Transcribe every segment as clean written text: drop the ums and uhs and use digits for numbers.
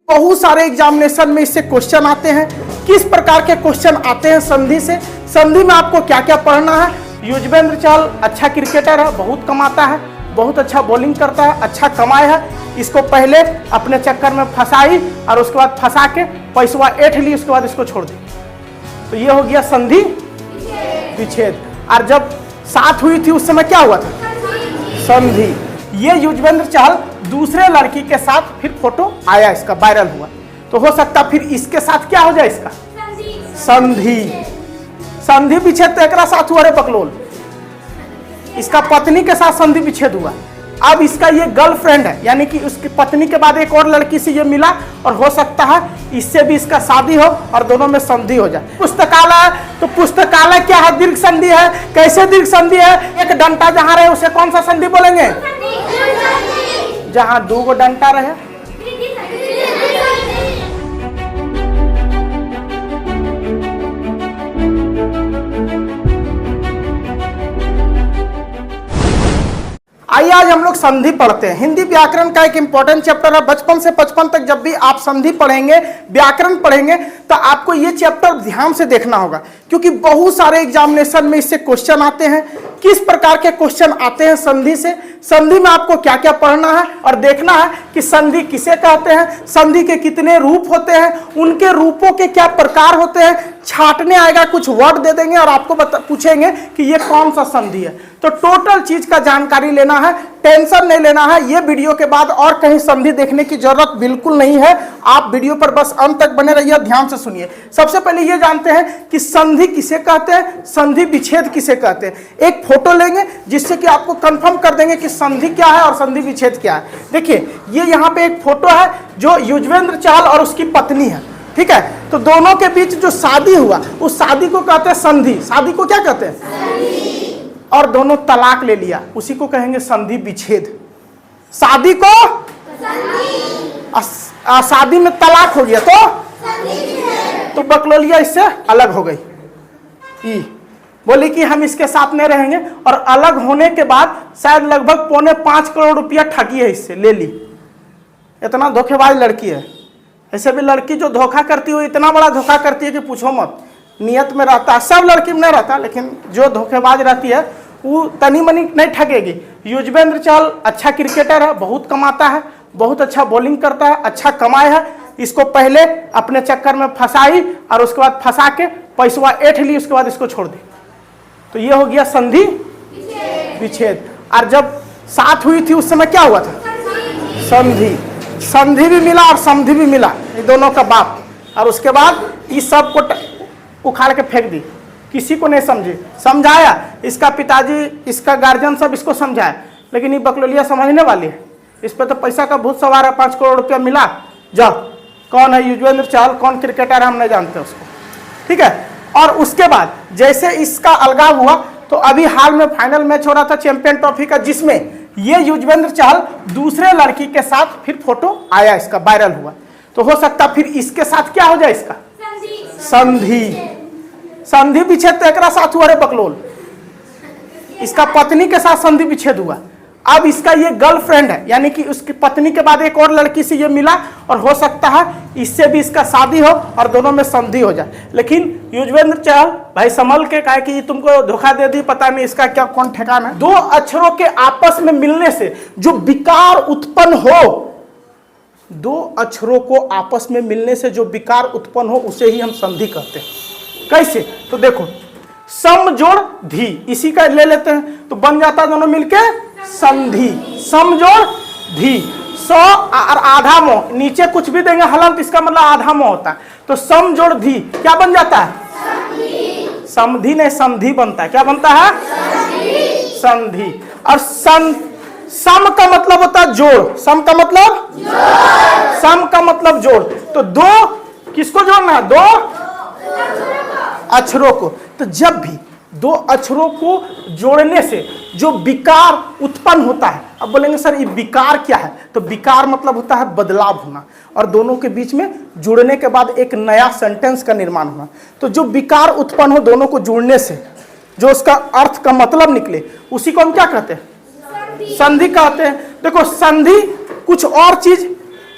बहुत सारे एग्जामिनेशन में इससे क्वेश्चन आते हैं। किस प्रकार के क्वेश्चन आते हैं संधि से, संधि में आपको क्या क्या पढ़ना है। युजवेंद्र चहल अच्छा क्रिकेटर है, बहुत कमाता है, बहुत अच्छा बॉलिंग करता है, अच्छा कमाए है। इसको पहले अपने चक्कर में फंसाई और उसके बाद फंसा के पैसवा ऐठ ली, उसके बाद इसको छोड़ दी। तो ये हो गया संधि विच्छेद। और जब साथ हुई थी उस समय क्या हुआ था, संधि। ये युजवेंद्र चहल दूसरे लड़की के साथ फिर फोटो आया, इसका वायरल हुआ, तो हो सकता फिर इसके साथ क्या हो जाए, इसका संधि। संधि विच्छेद तो एकरा साथ हुआ रे बकलोल, इसका पत्नी के साथ संधि विच्छेद हुआ। अब इसका ये गर्लफ्रेंड है, यानी कि उसकी पत्नी के बाद एक और लड़की से ये मिला और हो सकता है इससे भी इसका शादी हो और दोनों में संधि हो जाए। पुस्तकालय, तो पुस्तकालय क्या है, दीर्घ संधि है। कैसे दीर्घ संधि है, एक डंटा जहां रहे उसे कौन सा संधि बोलेंगे, जहां दो गो डंटा रहे। आइए आज हम लोग संधि पढ़ते हैं। हिंदी व्याकरण का एक इंपॉर्टेंट चैप्टर है। बचपन से 55 तक जब भी आप संधि पढ़ेंगे, व्याकरण पढ़ेंगे, तो आपको ये चैप्टर ध्यान से देखना होगा, क्योंकि बहुत सारे एग्जामिनेशन में इससे क्वेश्चन आते हैं। किस प्रकार के क्वेश्चन आते हैं संधि से, संधि में आपको क्या क्या पढ़ना है और देखना है कि संधि किसे कहते हैं, संधि के कितने रूप होते हैं, उनके रूपों के क्या प्रकार होते हैं। छाटने आएगा, कुछ वर्ड दे देंगे और आपको पूछेंगे कि ये कौन सा संधि है। तो टोटल चीज का जानकारी लेना है, टेंशन नहीं लेना है। ये वीडियो के बाद और कहीं संधि देखने की जरूरत बिल्कुल नहीं है। आप वीडियो पर बस अंत तक बने रहिए, ध्यान से सुनिए। सबसे पहले ये जानते हैं कि संधि किसे कहते हैं, संधि विच्छेद किसे कहते हैं। एक फोटो लेंगे जिससे कि आपको कंफर्म कर देंगे कि संधि क्या है और संधि विच्छेद क्या है। देखिए ये यहाँ पे एक फोटो है जो युजवेंद्र चहल और उसकी पत्नी है, ठीक है। तो दोनों के बीच जो शादी हुआ उस शादी को कहते हैं संधि। शादी को क्या कहते हैं, और दोनों तलाक ले लिया, उसी को कहेंगे संधि विच्छेद। शादी को शादी में तलाक हो गया तो बकलोलिया इससे अलग हो गई। बोली कि हम इसके साथ नहीं रहेंगे, और अलग होने के बाद शायद लगभग 4.25 करोड़ रुपया ठगी है, इससे ले ली। इतना धोखेबाज लड़की है। ऐसे भी लड़की जो धोखा करती हो, इतना बड़ा धोखा करती है कि पूछो मत। नियत में रहता है, सब लड़की में नहीं रहता, लेकिन जो धोखेबाज रहती है वो तनी मनी नहीं ठगेगी। युजवेंद्र चहल अच्छा क्रिकेटर है, बहुत कमाता है, बहुत अच्छा बॉलिंग करता है, अच्छा कमाए है। इसको पहले अपने चक्कर में फंसाई और उसके बाद फंसा के पैसवा ऐठ ली, उसके बाद इसको छोड़ दी। तो ये हो गया संधि विच्छेद। और जब साथ हुई थी उस समय क्या हुआ था, संधि। संधि भी मिला और समधि भी मिला, ये दोनों का बाप। और उसके बाद इस सब को उखाड़ के फेंक दी, किसी को नहीं समझे। समझाया इसका पिताजी, इसका गार्जियन सब इसको समझाया, लेकिन ये बकलोलिया समझने वाली है। इस पर तो पैसा का भूत सवार है, 5 करोड़ रुपया मिला, जाओ। कौन है युजवेंद्र चहल, कौन क्रिकेटर है, हम नहीं जानते उसको, ठीक है। और उसके बाद जैसे इसका अलगाव हुआ, तो अभी हाल में फाइनल मैच हो रहा था चैंपियन ट्रॉफी का, जिसमें ये युजवेंद्र चहल दूसरे लड़की के साथ फिर फोटो आया, इसका वायरल हुआ। तो हो सकता फिर इसके साथ क्या हो जाए, इसका संधि। संधि विच्छेद तो एकरा साथ हुआ रे बकलोल, इसका पत्नी के साथ संधि विच्छेद हुआ। अब इसका ये गर्लफ्रेंड है, यानी कि उसकी पत्नी के बाद एक और लड़की से ये मिला और हो सकता है इससे भी इसका शादी हो और दोनों में संधि हो जाए। लेकिन युजवेंद्र चहल भाई संभल के, कहे कि तुमको धोखा दे दी, पता नहीं इसका क्या कौन ठिकाना है। दो अक्षरों के आपस में मिलने से जो विकार उत्पन्न हो, दो अक्षरों को आपस में मिलने से जो विकार उत्पन्न हो, उसे ही हम संधि कहते हैं। कैसे, तो देखो सम जोड़ धी, इसी का ले लेते हैं तो बन जाता है दोनों मिलके संधि। सम जोड़ धी, 100 और आधा मोह, नीचे कुछ भी देंगे हलंत, इसका मतलब आधा मोह होता है। तो सम जोड़ धी क्या बन जाता है, समधि नहीं संधि बनता है। क्या बनता है, संधि। और सम का मतलब होता है जोड़, सम का मतलब जोड़, सम का मतलब जोड़। तो दो किसको जोड़ना है, दो अक्षरों को। तो जब भी दो अक्षरों को जोड़ने से जो विकार उत्पन्न होता है, अब बोलेंगे सर ये विकार क्या है, तो विकार मतलब होता है बदलाव होना, और दोनों के बीच में जुड़ने के बाद एक नया सेंटेंस का निर्माण होना। तो जो विकार उत्पन्न हो दोनों को जुड़ने से, जो उसका अर्थ का मतलब निकले, उसी को हम क्या कहते हैं, संधि कहते हैं। देखो संधि कुछ और चीज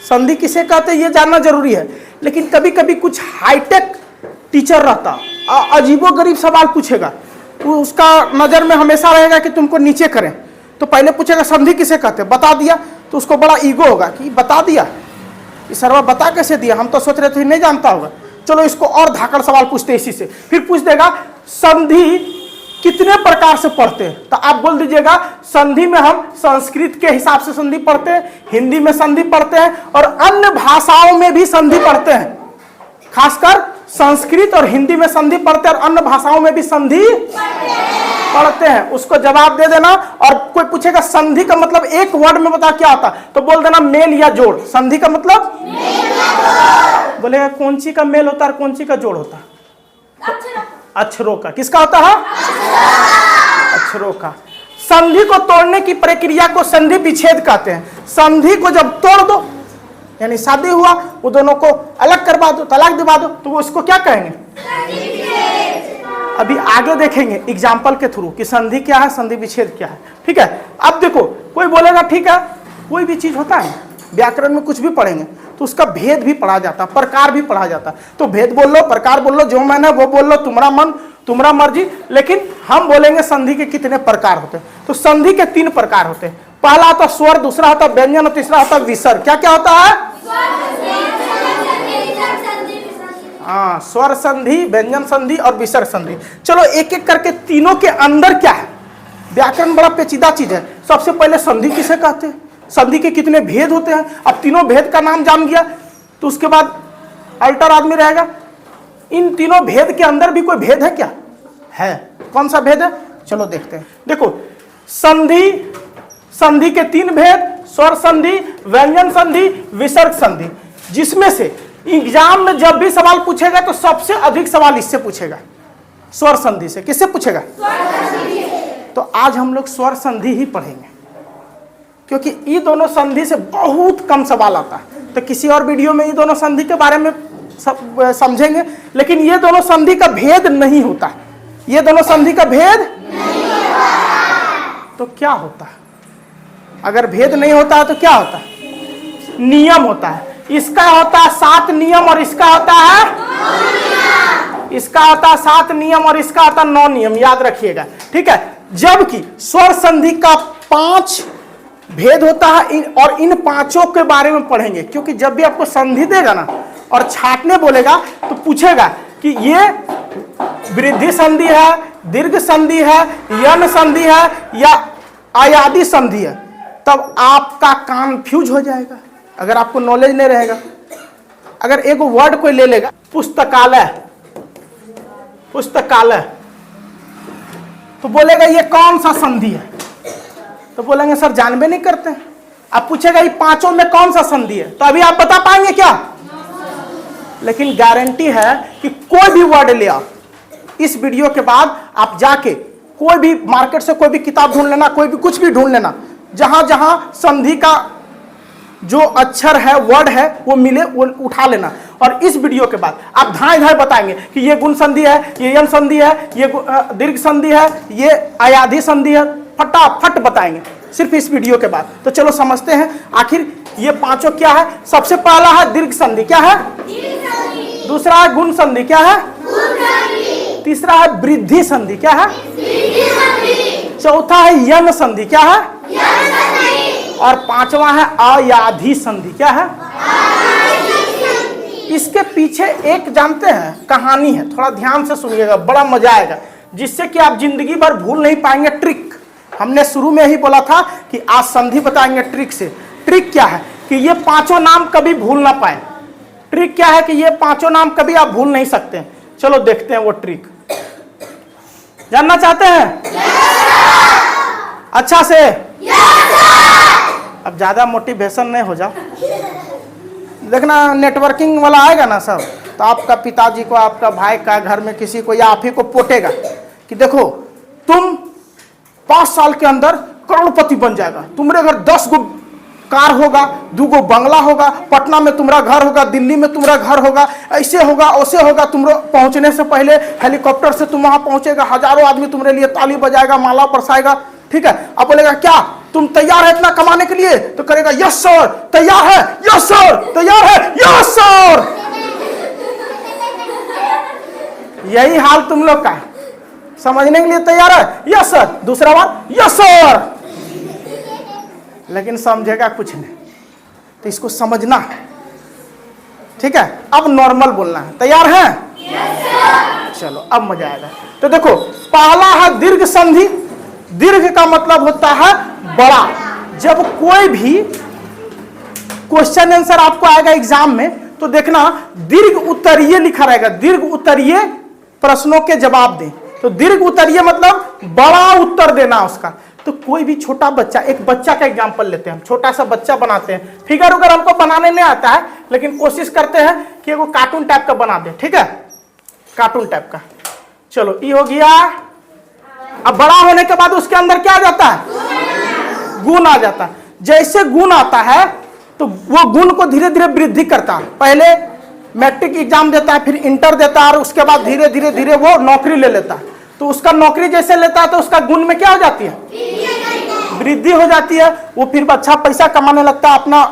संधि किसे कहते हैं ये जानना जरूरी है। लेकिन कभी कभी कुछ हाईटेक टीचर रहता, अजीबोगरीब सवाल पूछेगा, उसका नज़र में हमेशा रहेगा कि तुमको नीचे करें। तो पहले पूछेगा संधि किसे कहते हैं, बता दिया तो उसको बड़ा ईगो होगा कि बता दिया, ये सरवा बता कैसे दिया, हम तो सोच रहे थे नहीं जानता होगा। चलो इसको और धाकड़ सवाल पूछते इसी से। फिर पूछ देगा संधि कितने प्रकार से पढ़ते हैं, तो आप बोल दीजिएगा संधि में हम संस्कृत के हिसाब से संधि पढ़ते हैं, हिंदी में संधि पढ़ते हैं और अन्य भाषाओं में भी संधि पढ़ते हैं। खासकर संस्कृत और हिंदी में संधि पढ़ते हैं और अन्य भाषाओं में भी संधि पढ़ते हैं। उसको जवाब दे देना। और कोई पूछेगा संधि का मतलब एक वर्ड में बता क्या होता, तो बोल देना मेल या जोड़। संधि का मतलब बोलेगा कौन सी का मेल होता है और कौन सी का जोड़ होता है? अक्षरों का। किसका होता है? अक्षरों का। संधि को तोड़ने की प्रक्रिया को संधि विच्छेद कहते हैं। संधि को जब तोड़ दो, यानी शादी हुआ, वो दोनों को अलग करवा दो, तलाक दिवा दो, तो वो इसको क्या कहेंगे? अभी आगे देखेंगे एग्जाम्पल के थ्रू कि संधि क्या है, संधि विच्छेद क्या है। ठीक है, अब देखो कोई बोलेगा ठीक है, कोई भी चीज होता है व्याकरण में कुछ भी पढ़ेंगे तो उसका भेद भी पढ़ा जाता, प्रकार भी पढ़ा जाता। तो भेद बोल लो, प्रकार बोल लो, जो मन है वो बोल लो, तुम्हारा मन तुम्हारा मर्जी। लेकिन हम बोलेंगे संधि के कितने प्रकार होते हैं। तो संधि के 3 प्रकार होते हैं। पहला होता स्वर, दूसरा होता व्यंजन और तीसरा होता विसर्ग। क्या क्या होता है? हाँ, स्वर संधि, व्यंजन संधि और विसर्ग संधि। चलो एक एक करके तीनों के अंदर क्या है। व्याकरण बड़ा पेचीदा चीज है। सबसे पहले संधि किसे कहते हैं, संधि के कितने भेद होते हैं। अब तीनों भेद का नाम जान गया तो उसके बाद अल्टर आदमी रहेगा, इन तीनों भेद के अंदर भी कोई भेद है क्या? है। कौन सा भेद है? चलो देखते हैं। देखो संधि, संधि के 3 भेद, स्वर संधि, व्यंजन संधि, विसर्ग संधि, जिसमें से एग्जाम में जब भी सवाल पूछेगा तो सबसे अधिक सवाल इससे पूछेगा, स्वर संधि से। किससे पूछेगा? तो आज हम लोग स्वर संधि ही पढ़ेंगे, क्योंकि ये दोनों संधि से बहुत कम सवाल आता है। तो किसी और वीडियो में ये दोनों संधि के बारे में समझेंगे, लेकिन ये दोनों संधि का भेद नहीं होता। ये दोनों संधि का भेद तो क्या होता है? अगर भेद नहीं होता है तो क्या होता है? नियम होता है। इसका होता है 7 नियम और इसका होता है 7 नियम और इसका होता है 9 नियम। याद रखिएगा, ठीक है। जबकि स्वर संधि का 5 भेद होता है और इन 5 के बारे में पढ़ेंगे, क्योंकि जब भी आपको संधि देगा ना और छाटने बोलेगा तो पूछेगा कि ये वृद्धि संधि है, दीर्घ संधि है, यन संधि है या आयादी संधि है, तब आपका कंफ्यूज हो जाएगा अगर आपको नॉलेज नहीं रहेगा। अगर एक वर्ड कोई ले लेगा, पुस्तकालय, पुस्तकालय, तो बोलेगा ये कौन सा संधि है, तो बोलेंगे सर जानबे नहीं करते। अब पूछेगा ये 5 में कौन सा संधि है, तो अभी आप बता पाएंगे क्या? लेकिन गारंटी है कि कोई भी वर्ड ले आओ, इस वीडियो के बाद आप जाके कोई भी मार्केट से कोई भी किताब ढूंढ लेना, कोई भी कुछ भी ढूंढ लेना, जहां जहां संधि का जो अक्षर है, वर्ड है, वो मिले वो उठा लेना। और इस वीडियो के बाद आप धाए धाए बताएंगे कि ये गुण संधि है, ये यन संधि है, ये दीर्घ संधि है, ये आयादी संधि है, फटाफट बताएंगे सिर्फ इस वीडियो के बाद। तो चलो समझते हैं आखिर ये 5 क्या है। सबसे पहला है दीर्घ संधि, क्या है? दूसरा है गुण संधि, क्या है? तीसरा है वृद्धि संधि, क्या है? चौथा है यन संधि, क्या है? और 5वां है आयाधी संधि, क्या है? इसके पीछे एक जानते हैं कहानी है, थोड़ा ध्यान से सुनिएगा, बड़ा मजा आएगा, जिससे कि आप जिंदगी भर भूल नहीं पाएंगे। ट्रिक हमने शुरू में ही बोला था कि आज संधि बताएंगे ट्रिक से। ट्रिक क्या है कि ये 5 नाम कभी भूल ना पाए। ट्रिक क्या है कि ये 5 नाम कभी आप भूल नहीं सकते। चलो देखते हैं वो ट्रिक। जानना चाहते हैं? अच्छा से अब ज्यादा मोटिवेशन नहीं हो जाओ। देखना नेटवर्किंग वाला आएगा ना सब, तो आपका पिताजी को, आपका भाई का, घर में किसी को या आप ही को पोटेगा कि देखो तुम 5 साल के अंदर करोड़पति बन जाएगा। तुम्हारे घर 10 गो कार होगा, 2 गो बंगला होगा, पटना में तुम्हारा घर होगा, दिल्ली में तुम्हारा घर होगा, ऐसे होगा वैसे होगा। तुम पहुंचने से पहले हेलीकॉप्टर से तुम वहां पहुंचेगा, हजारों आदमी तुम्हारे लिए ताली बजाएगा, माला बरसाएगा। ठीक है, अब बोलेगा क्या तुम तैयार है इतना कमाने के लिए? तो करेगा यस सर। तैयार है? Yes sir. तैयार है? Yes sir. यही हाल तुम लोग का है। समझने के लिए तैयार है? Yes sir. दूसरा बार यस सर, लेकिन समझेगा कुछ नहीं। तो इसको समझना है, ठीक है। अब नॉर्मल बोलना है। तैयार है? चलो अब मजा आएगा। तो देखो, पहला है दीर्घ संधि। दीर्घ का मतलब होता है बड़ा। जब कोई भी क्वेश्चन आंसर आपको आएगा एग्जाम में, तो देखना दीर्घ उत्तरीय लिखा रहेगा। दीर्घ उत्तरीय प्रश्नों के जवाब दें। तो दीर्घ उत्तरीय मतलब बड़ा उत्तर देना उसका। तो कोई भी छोटा बच्चा, एक बच्चा का एग्जांपल लेते हैं, हम छोटा सा बच्चा बनाते हैं। फिगर उगर हमको बनाने नहीं आता है, लेकिन कोशिश करते हैं कि वो कार्टून टाइप का बना दे, ठीक है। कार्टून टाइप का। चलो ये हो गया। अब बड़ा होने के बाद उसके अंदर क्या आ जाता है? गुण आ जाता है। जैसे गुण आता है तो वो गुण को धीरे धीरे वृद्धि करता है। पहले मैट्रिक एग्जाम देता है, फिर इंटर देता है, और उसके बाद धीरे धीरे धीरे वो नौकरी ले लेता है। तो उसका नौकरी जैसे लेता है तो उसका गुण में क्या हो जाती है? वृद्धि हो जाती है। वो फिर अच्छा पैसा कमाने लगता है, अपना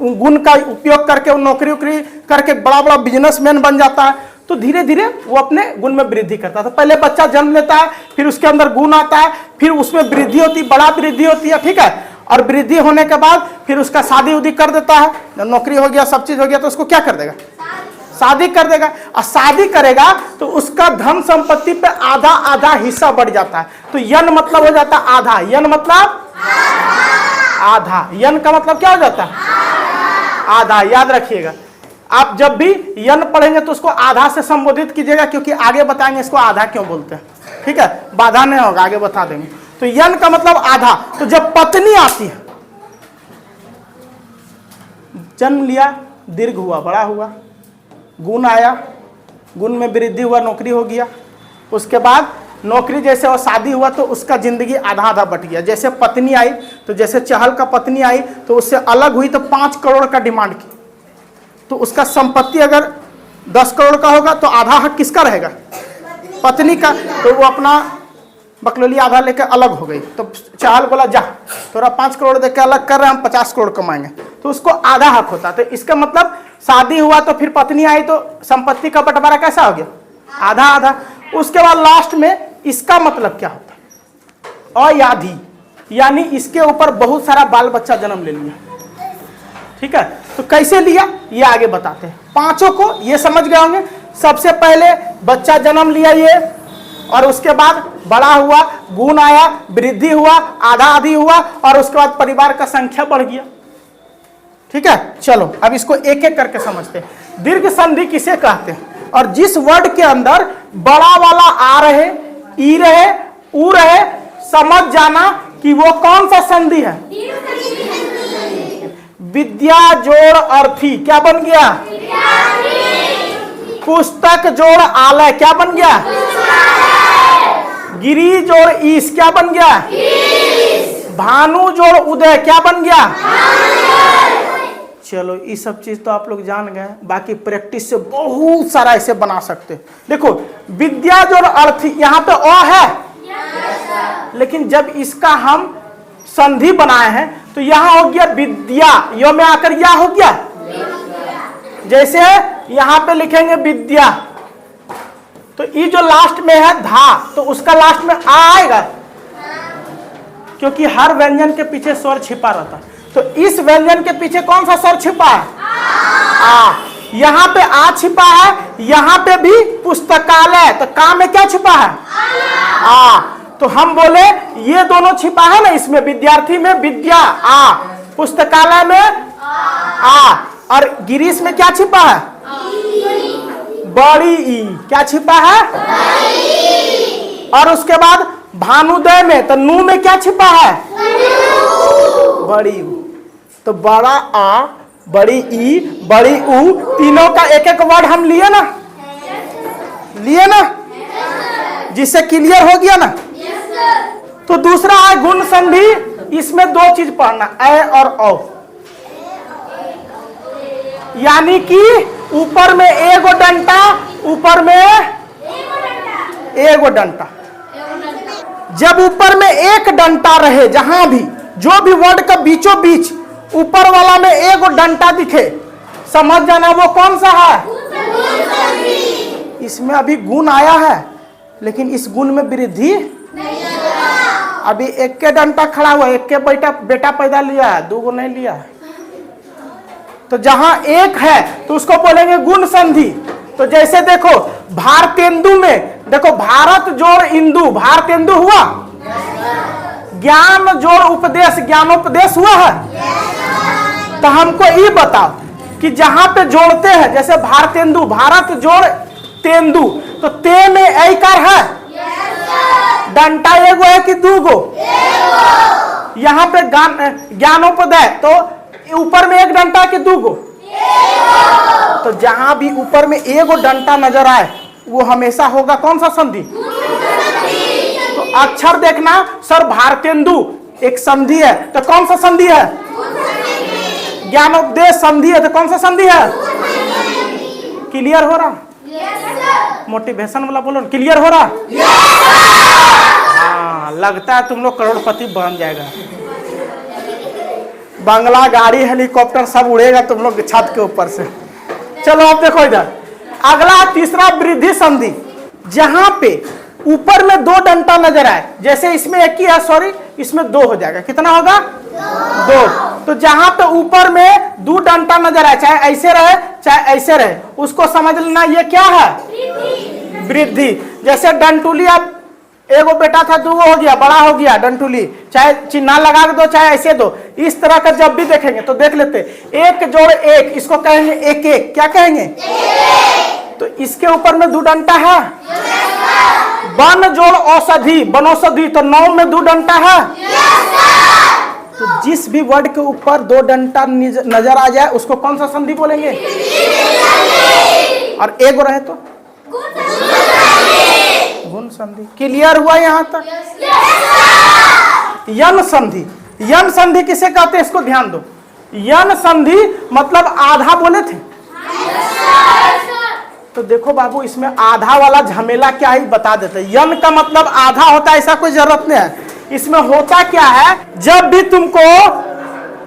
गुण का उपयोग करके वो नौकरी वोकरी करके बड़ा बड़ा बिजनेसमैन बन जाता है। तो धीरे धीरे वो अपने गुण में वृद्धि करता है। तो पहले बच्चा जन्म लेता है, फिर उसके अंदर गुण आता है, फिर उसमें वृद्धि होती है, बड़ा वृद्धि होती है, ठीक है। और वृद्धि होने के बाद फिर उसका शादी उदी कर देता है। जब नौकरी हो गया, सब चीज हो गया, तो उसको क्या कर देगा? शादी कर देगा। और शादी करेगा तो उसका धन संपत्ति पे आधा आधा हिस्सा बढ़ जाता है। तो यन मतलब हो जाता है आधा। यन मतलब आधा। यन का मतलब क्या हो जाता है? आधा। याद रखिएगा, आप जब भी यन पढ़ेंगे तो उसको आधा से संबोधित कीजिएगा, क्योंकि आगे बताएंगे इसको आधा क्यों बोलते हैं, ठीक है। बाधा नहीं होगा, आगे बता देंगे। तो यन का मतलब आधा। तो जब पत्नी आती है, जन्म लिया, दीर्घ हुआ, बड़ा हुआ, गुण आया, गुण में वृद्धि हुआ, नौकरी हो गया। उसके बाद नौकरी जैसे और शादी हुआ तो उसका जिंदगी आधा आधा बट गया। जैसे पत्नी आई, तो जैसे चहल का पत्नी आई तो उससे अलग हुई तो 5 करोड़ का डिमांड की। तो उसका संपत्ति अगर 10 करोड़ का होगा तो आधा हक किसका रहेगा? पत्नी का। तो वो अपना बकलोली आधा लेकर अलग हो गई। तो चहल बोला जा, थोड़ा 5 करोड़ देकर अलग कर रहे हैं, हम 50 करोड़ कमाएंगे। तो उसको आधा हक होता। तो इसका मतलब शादी हुआ तो फिर पत्नी आई तो संपत्ति का बंटवारा कैसा हो गया? आधा आधा। उसके बाद लास्ट में इसका मतलब क्या होता है? अयाधी, यानी इसके ऊपर बहुत सारा बाल बच्चा जन्म ले लिया, ठीक है। तो कैसे लिया ये आगे बताते हैं। पांचों को ये समझ गए होंगे। सबसे पहले बच्चा जन्म लिया ये, और उसके बाद बड़ा हुआ, गुण आया, वृद्धि हुआ, आधा आधी हुआ, और उसके बाद परिवार का संख्या बढ़ गया, ठीक है। चलो अब इसको एक एक करके समझते हैं। दीर्घ संधि किसे कहते हैं? और जिस वर्ड के अंदर बड़ा वाला आ रहे, ई रहे, ऊ रहे, समझ जाना कि वो कौन सा संधि है। विद्या जोड़ अर्थी क्या बन गया? पुस्तक जोड़ आलय क्या बन गया? गिरी जोड़ ईश क्या बन गया? भानु जोड़ उदय क्या बन गया? चलो ये सब चीज तो आप लोग जान गए। बाकी प्रैक्टिस से बहुत सारा ऐसे बना सकते। देखो विद्या जोड़ अर्थी, यहाँ पे अ है, लेकिन जब इसका हम संधि बनाए हैं तो यहाँ हो गया विद्या, यो में आकर या हो गया। जैसे यहाँ पे लिखेंगे विद्या, तो ये जो लास्ट में है धा, तो उसका लास्ट में आ आएगा, क्योंकि हर व्यंजन के पीछे स्वर छिपा रहता है। तो इस व्यंजन के पीछे कौन सा स्वर छिपा है? आ। यहाँ पे आ छिपा है, यहाँ पे भी पुस्तकालय, तो का में क्या छिपा है? आ। तो हम बोले ये दोनों छिपा है ना, इसमें विद्यार्थी में विद्या आ, पुस्तकालय में आ, और गिरीश में क्या छिपा है? बड़ी ई। क्या छिपा है? और उसके बाद भानुदय में, तो नू में क्या छिपा है? बड़ी ऊ। तो बड़ा आ, बड़ी ई, बड़ी ऊ, तीनों का एक एक वर्ड हम लिए ना, लिए ना, जिससे क्लियर हो गया ना। तो दूसरा है गुण संधि। इसमें 2 चीज पढ़ना, ए और औ, यानी कि ऊपर में एगो डंटा, ऊपर में एगो डंटा। जब ऊपर में एक डंटा रहे जहां भी, जो भी वर्ड का बीचों बीच ऊपर वाला में एक डंटा दिखे, समझ जाना वो कौन सा है। इसमें अभी गुण आया है, लेकिन इस गुण में वृद्धि अभी एक के डंटा खड़ा हुआ, एक के बेटा पैदा लिया है, दो गो नहीं लिया है। तो जहां एक है तो उसको बोलेंगे गुण संधि। तो जैसे देखो भारतेंदु में, देखो भारत जोड़ इंदु, भारतेंदु हुआ। ज्ञान जोड़ उपदेश, ज्ञानोपदेश हुआ है। तो हमको ये बताओ कि जहां पे जोड़ते हैं, जैसे भारतेंदु, भारत जोड़ तेंदु, तो ते में ऐकार है, डंटा एगो है कि दू गो। यहाँ पे ज्ञानोपदेश, तो ऊपर में एक डंटा कि दू गो। तो जहां भी ऊपर में एगो डंटा नजर आए वो हमेशा होगा कौन सा संधि। तो अक्षर देखना सर, भारतेंदु एक संधि है, तो कौन सा संधि है। ज्ञानोपदेश संधि है, तो कौन सा संधि है। क्लियर हो रहा। मोटिवेशन वाला बोलो, क्लियर हो रहा। हाँ, लगता है तुम लोग करोड़पति बन जाएगा। बंगला, गाड़ी, हेलीकॉप्टर सब उड़ेगा तुम लोग छत के ऊपर से। चलो अब देखो इधर अगला तीसरा वृद्धि संधि, जहां पे ऊपर में दो डंटा नजर आए, जैसे इसमें एक ही है, सॉरी इसमें दो हो जाएगा। कितना होगा, दो। तो जहां पे ऊपर में दो डंटा नजर आए, चाहे ऐसे रहे चाहे ऐसे रहे, उसको समझ लेना ये क्या है, वृद्धि। जैसे डंटुली, अब एगो बेटा था, दो हो गया, बड़ा हो गया डंटुली, चाहे चिन्ह लगा दो चाहे ऐसे दो। इस तरह का जब भी देखेंगे तो देख लेते, एक जोड़ एक, इसको कहेंगे एक एक, क्या कहेंगे। तो इसके ऊपर में दो डंटा है। वन जोड़ औषधि, वनौषधि, तो 9 में दो डंटा है। तो जिस भी वर्ड के ऊपर दो डंटा नजर आ जाए उसको कौन सा संधि बोलेंगे। और एगो रहे तो गुण संधि। क्लियर हुआ यहां तक। यन संधि, यन संधि किसे कहते हैं, इसको ध्यान दो। यन संधि मतलब आधा बोले थे। तो देखो बाबू, इसमें आधा वाला झमेला क्या है बता देते। यन का मतलब आधा होता है, ऐसा कोई जरूरत नहीं है। इसमें होता क्या है, जब भी तुमको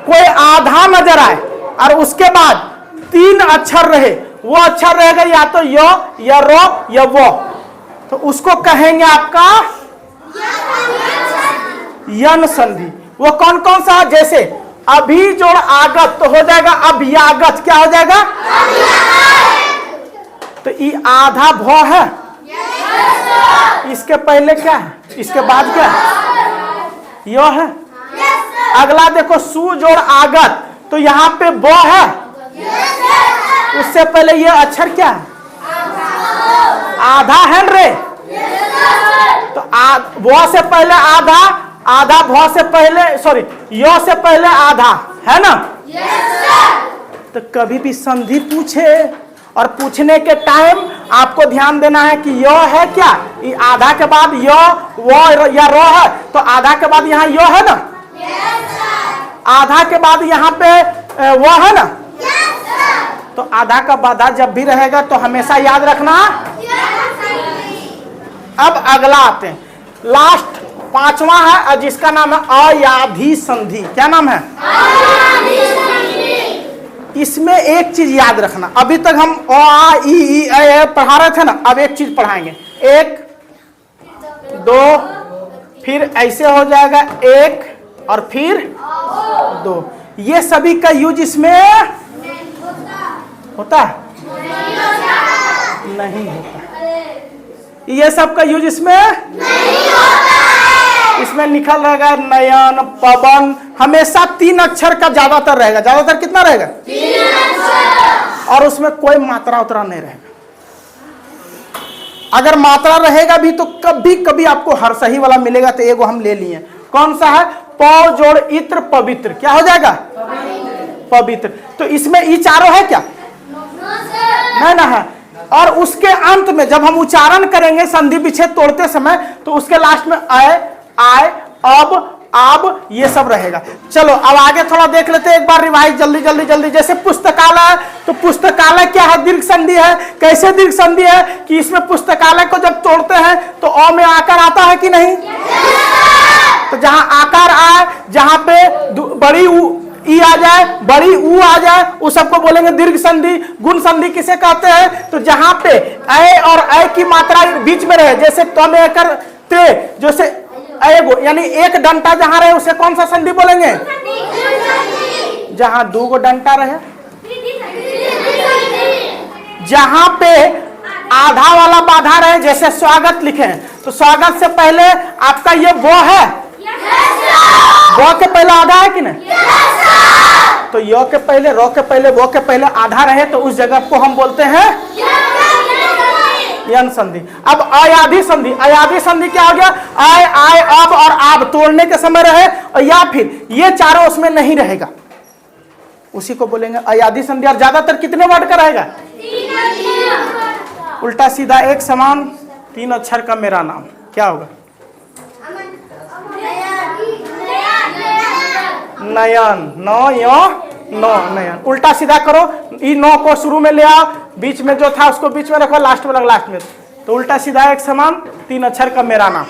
कोई आधा नजर आए और उसके बाद 3 अक्षर रहे, वो अक्षर रहेगा या तो य या रो या वो, तो उसको कहेंगे आपका यन संधि। वो कौन कौन सा, जैसे अभी जोड़ आगत तो हो जाएगा अभ्यागत। क्या हो जाएगा, तो ये आधा भ है। इसके पहले क्या है, इसके बाद क्या है, यो है। अगला देखो सु जोड़ आगत, तो यहाँ पे ब है, उससे पहले ये अक्षर क्या है, आधा है रे। तो व से पहले आधा, आधा भ से पहले, सॉरी यो से पहले आधा है ना। तो कभी भी संधि पूछे और पूछने के टाइम आपको ध्यान देना है कि यो है क्या, ये आधा के बाद यो वो या रो है, तो आधा के बाद यहाँ यो है ना, आधा के बाद यहाँ पे वो है ना। तो आधा का बाधा जब भी रहेगा तो हमेशा याद रखना। अब अगला आते हैं, लास्ट 5वां है और जिसका नाम है अयाधि संधि। क्या नाम है, इसमें एक चीज याद रखना। अभी तक हम अ आ इ ई ए पढ़ा रहे थे ना, अब एक चीज पढ़ाएंगे। 1 2, फिर ऐसे हो जाएगा 1 और फिर 2। ये सभी का यूज इसमें होता है, नहीं होता। ये सब का यूज इसमें नहीं होता है। इसमें लिखल रहेगा नयन, पवन, हमेशा 3 अक्षर का ज्यादातर रहेगा। ज्यादातर कितना रहेगा, 3 अक्षर। और उसमें कोई मात्रा उतरा नहीं रहेगा। अगर मात्रा रहेगा भी तो कभी कभी आपको हर सही वाला मिलेगा। तो एगो हम ले लिए, कौन सा है, प जोड़ इत्र पवित्र। क्या हो जाएगा, पवित्र। तो इसमें ई चारों है क्या, नहीं ना है। और उसके अंत में जब हम उच्चारण करेंगे संधि विच्छेद तोड़ते समय, तो उसके लास्ट में आए, अब ये सब रहेगा। चलो अब आगे थोड़ा देख लेते हैं, एक बार रिवाइज जल्दी जल्दी जल्दी। जैसे पुस्तकालय, तो पुस्तकालय क्या है, दीर्घ संधि है। कैसे दीर्घ संधि है कि इसमें पुस्तकालय को जब तोड़ते हैं तो अ में आकर आता है कि नहीं। तो जहां आकार आए, जहां पे बड़ी ई आ जाए, बड़ी ऊ आ जाए, उस सबको बोलेंगे दीर्घ संधि। गुण संधि किसे कहते हैं? तो जहां पे ए और ए की मात्रा बीच में रहे, जैसे त्वम एकर ते, जैसे एगो यानी एक डंटा जहां रहे उसे कौन सा संधि बोलेंगे? जहां दो गो डंटा रहे, जहां पे आधा वाला बाधा रहे, जैसे स्वागत लिखे, तो स्वागत से पहले आपका ये वो है, वो के पहले आधा है कि नहीं? तो यो के पहले, रो के पहले, वो के पहले आधा रहे तो उस जगह को हम बोलते हैं यन संधि। अब अयाधि संधि, अयाधि संधि क्या हो गया? आय, आय, अब और आब तोड़ने के समय रहे, और या फिर ये चारों उसमें नहीं रहेगा, उसी को बोलेंगे अयाधि संधि। और ज्यादातर कितने वर्ड का रहेगा? उल्टा सीधा एक समान 3 अक्षर का मेरा नाम क्या होगा? नयन, नो यो नो, नयन। उल्टा सीधा करो, ई नो को शुरू में ले आओ, बीच में जो था उसको बीच में रखो, लास्ट में लास्ट में, तो उल्टा सीधा एक समान 3 अक्षर का मेरा नाम।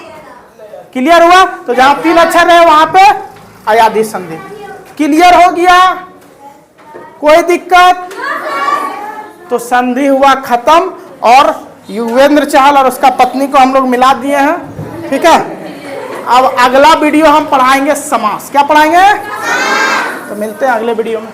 क्लियर हुआ? तो जहां 3 अक्षर है वहां पे अयाधि संधि। क्लियर हो गया? कोई दिक्कत? तो संधि हुआ खत्म, और युगवेंद्र चहल और उसका पत्नी को हम लोग मिला दिए हैं। ठीक है, अब अगला वीडियो हम पढ़ाएंगे समास। क्या पढ़ाएंगे? तो मिलते हैं अगले वीडियो में।